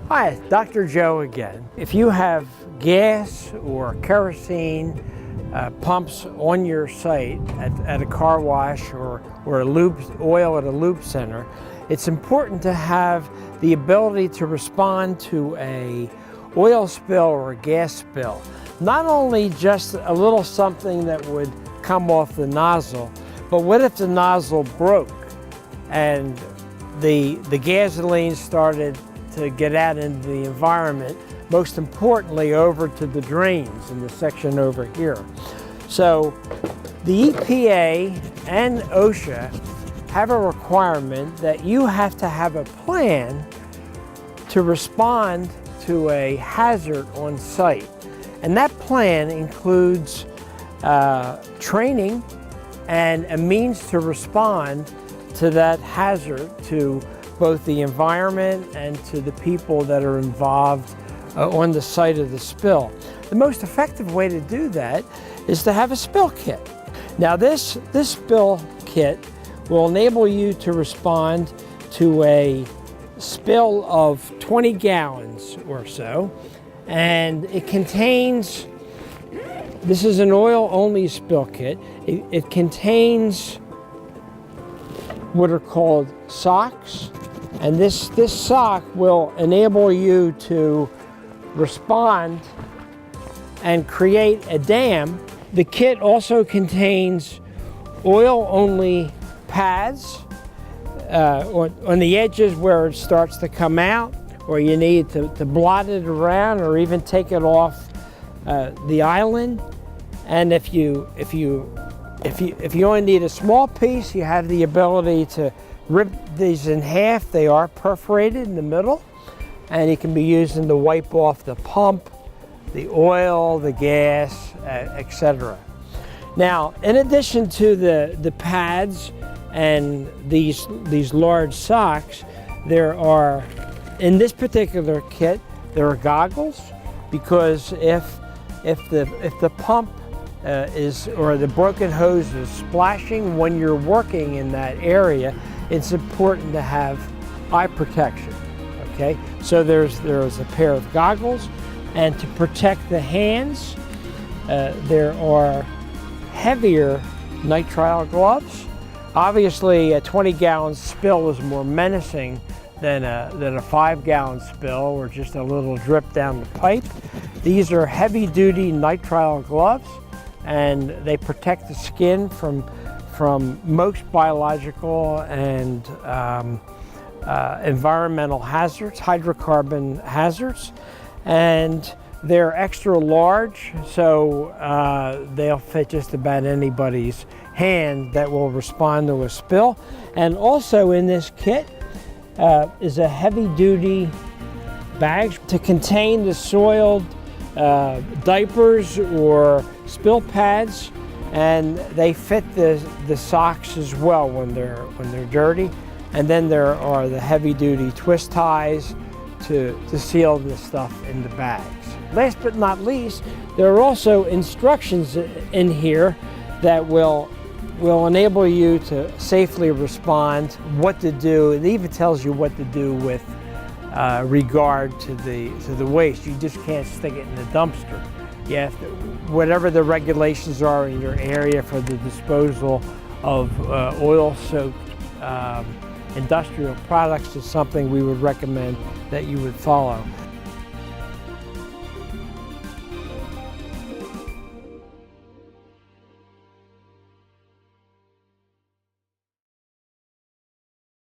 Hi, Dr. Joe again. If you have gas or kerosene pumps on your site at a car wash or a lube oil at a lube center, it's important to have the ability to respond to a oil spill or a gas spill. Not only just a little something that would come off the nozzle, but what if the nozzle broke and the gasoline started to get out into the environment, most importantly over to the drains in the section over here. So the EPA and OSHA have a requirement that you have to have a plan to respond to a hazard on site. And that plan includes training and a means to respond to that hazard to both the environment and to the people that are involved on the site of the spill. The most effective way to do that is to have a spill kit. Now this spill kit will enable you to respond to a spill of 20 gallons or so, and it contains, this is an oil-only spill kit, it contains what are called socks. And this sock will enable you to respond and create a dam. The kit also contains oil-only pads on the edges where it starts to come out, or you need to blot it around or even take it off the island. And if you only need a small piece, you have the ability to rip these in half. They are perforated in the middle, and it can be used to wipe off the pump, the oil, the gas, etc. Now, in addition to the pads and these large socks, there are, in this particular kit, there are goggles, because if the pump or the broken hose is splashing when you're working in that area, it's important to have eye protection, okay? So there's a pair of goggles, and to protect the hands, there are heavier nitrile gloves. Obviously, a 20-gallon spill is more menacing than a 5-gallon spill or just a little drip down the pipe. These are heavy-duty nitrile gloves, and they protect the skin from most biological and environmental hazards, hydrocarbon hazards, and they're extra large, so they'll fit just about anybody's hand that will respond to a spill. And also in this kit is a heavy-duty bag to contain the soiled diapers or spill pads, and they fit the socks as well when they're dirty. And then there are the heavy-duty twist ties to seal the stuff in the bags. Last but not least, there are also instructions in here that will enable you to safely respond, what to do. It even tells you what to do with regard to the waste. You just can't stick it in the dumpster. You have to, whatever the regulations are in your area for the disposal of oil-soaked industrial products, is something we would recommend that you would follow.